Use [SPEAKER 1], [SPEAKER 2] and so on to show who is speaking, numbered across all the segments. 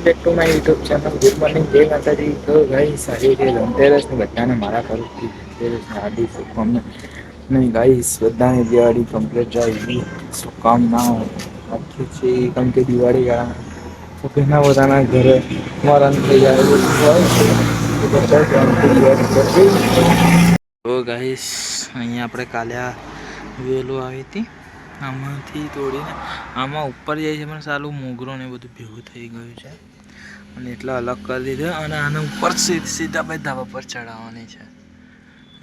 [SPEAKER 1] Back to my YouTube channel. Good morning, જય માતાજી. તો ગાઈસ આજે છે ધનતેરસ ને બધાને મારા તરફથી ધનતેરસની હાર્દિક શુભકામના. નહીં ગાઈસ, બધાને દિવાળી કમ્પ્લીટ જાય એવી શુભકામનાઓ આપીએ છીએ. કેમ કે દિવાળી ઘણા બધાના ઘરે મરણ થઈ જાય તો ગાઈસ, અહીંયા આપણે કાલે આ વેલો આવી હતી. આમાંથી તોડીને આમાં ઉપર જાય છે, પણ સાલું મોગરો ને બધું ભેગું થઈ ગયું છે અને એટલા અલગ કરી દીધા. અને આને ઉપર સીધા ભાઈ ધાબા પર ચડાવવાની છે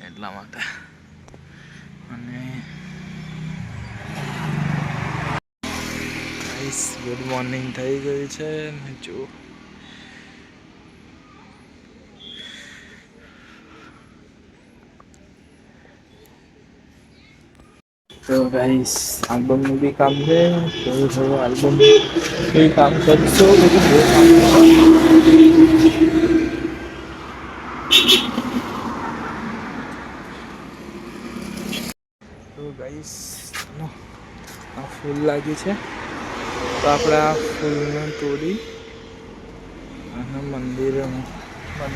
[SPEAKER 1] એટલા માટે. અને ગાઈસ, ગુડ મોર્નિંગ થઈ ગયું છે ને જો તો ગાઈસ, આલ્બમનું બી કામ છે. થોડું થોડું આલ્બમ બી કામ કરશો. બધું બહુ કામ તો ગાઈસ, આ ફૂલ લાગ્યું છે, તો આપણે આ ફૂલને તોડી અને મંદિરે મૂકવા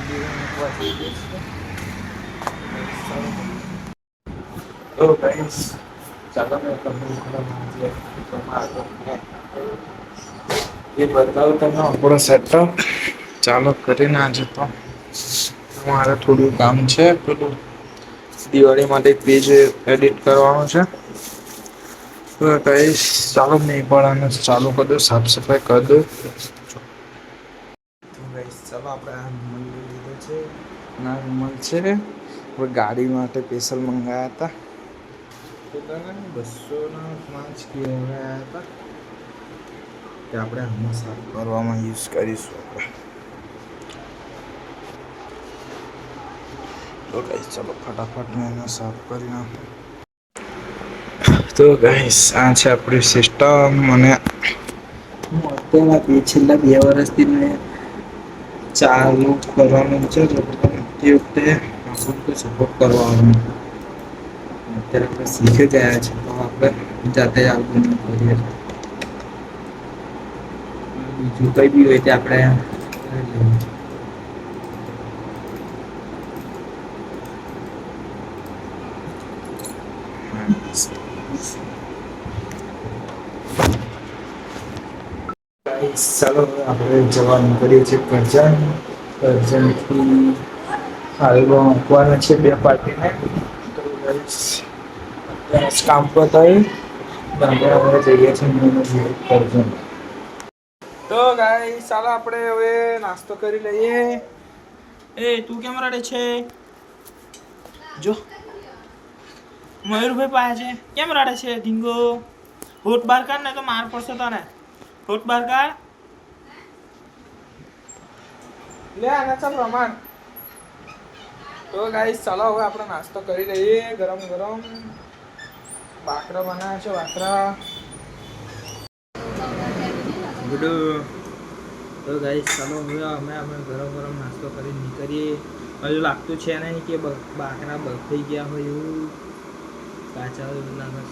[SPEAKER 1] જઈએ છીએ. તો ગાઈસ, ચાલો મેં તમને એ બતાવો તમે આપણો સેટઅપ ચાલુ કરીને. આજે તો મારે થોડું કામ છે, પેલું દિવાળી માટે પેજ એડિટ કરવાનું છે. તો ગાઈસ, ચાલો નહીં પણ આને ચાલુ કરી દો, સાફ સફાઈ કરી દો. તો ગાઈસ, ચાલો આપણે આ રૂમાલ લઈ લીધો છે. ના રૂમાલ છે, હવે ગાડી માટે સ્પેશિયલ મંગાવ્યા હતા. કેટલાના 205 કહેવાયા હતા કે આપણે આમાં સાફ કરવામાં યુઝ કરીશું આપણે. તો ગાઈસ, ચાલો ફટાફટ મેં એને સાફ કરી નાખું. તો ગાઈસ, આ છે આપણી સિસ્ટમ. અને અત્યારના છેલ્લા 2 વર્ષથી મેં ચાલુ કરવાનું છે. તે વખતે આપણને સપોર્ટ કરવાનું. અત્યારે આપણે શીખી ગયા છે, તો આપણે જાતે જ આલ્બમ કરીએ. બીજું કઈ બી હોય તે આપણે ચાલો આપણે જવાનું કરીએ છીએ કરજણ. કરજણથી આલ્બમ આપવાના છે 2 પાર્ટીને. તો કામ પતાવી જઈએ છીએ કરજણ. તો ગાઈસ, ચાલો આપણે હવે નાસ્તો કરી લઈએ. એ તું કેમ રડે છે? જો મયુરભાઈ પાસે છે, કેમ રડે છે ઢીંગો? હોઠ બહાર કાઢ ને તો માર પડશે તને. હોઠ બહાર કાઢ. લે આને ચાલ રમાડ. તો ગાઈસ, ચાલો હવે આપણે નાસ્તો કરી લઈએ. ગરમ ગરમ બાકરા બનાવ્યા છે. બાકરા ગુડુ. તો ગાઈસ, ચાલો હવે અમે ગરમ ગરમ નાસ્તો કરીને નીકળીએ. હજુ લાગતું છે નહીં કે બાકરા બફાઈ ગયા હોય એવું. કાચા હોય એવું લાગે.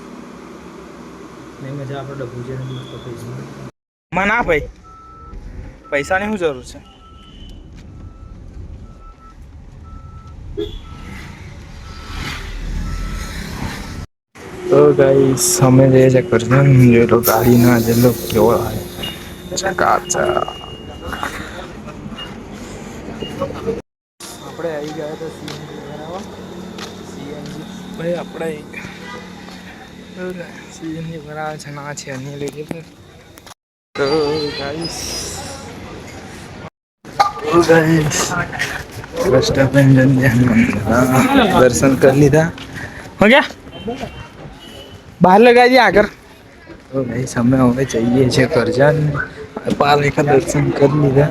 [SPEAKER 1] નહીં મજા આપણે ડબ્બુ છે ને મસ્ત પૈસા માં ના ભાઈ, પૈસાની શું જરૂર છે? તો ગાઈસ, અમે જઈએ છીએ કરજણ. જોઈ લો ગાડીના જેલો કેવો કાચા. આપણે આવી ગયા તો સીએનજી ભરાવા. સીએનજી ભાઈ આપણે સીએનજી ભરાવા છે. ના છે અન્ય લીધે. તો ગાઈસ, દર્શન કરી લીધા. હો ગયા બહાર લગાવી આગળ. તો ગાઈસ, અમે હવે જઈએ છીએ કરજણ. પાલિકા દર્શન કરી લીધા.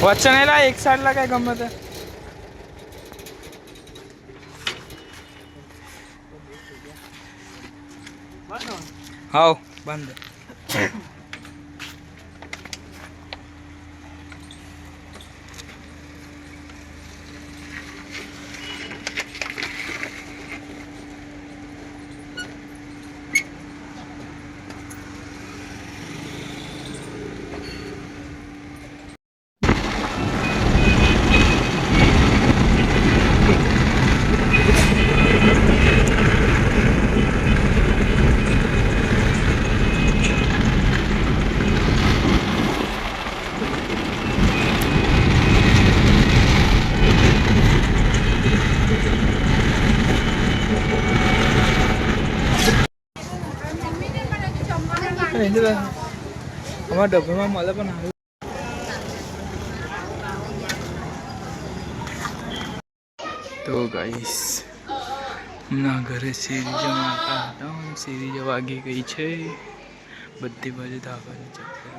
[SPEAKER 1] વચ્ચે નહીં લા, એક સાઈડ લગાય ગમે તે. હાવ બંધ. અમારા ડબ્બામાં મળે પણ સારું. તો ગાઈસ ના ઘરે શેરી જમાતા હતા. શેરી વાગી ગઈ છે. બધી બાજુ ધાબાની ચક્કર.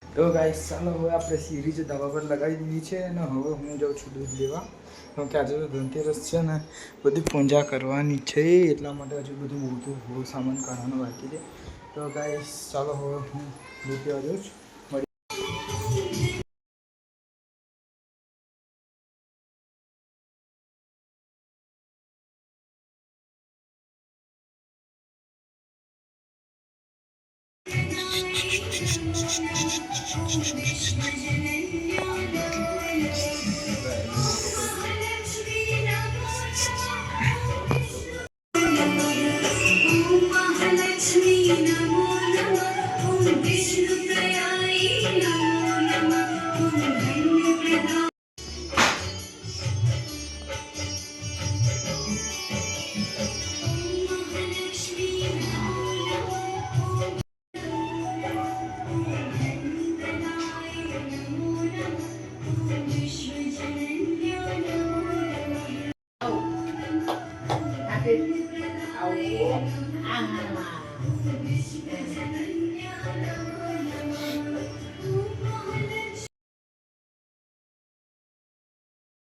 [SPEAKER 1] તો ગાઈસ ચાલો હવે આપણે સીરીઝ ધાબા પર લગાવી દીધી છે અને હવે હું જાઉં છું દૂધ લેવા. કેમ કે આજે તો ધનતેરસ છે ને બધી પૂજા કરવાની છે એટલા માટે હજુ બધું બહુ સામાન કાઢવાનું બાકી છે. તો ગાઈસ ચાલો હવે હું દૂધ લેવા જાઉં છું.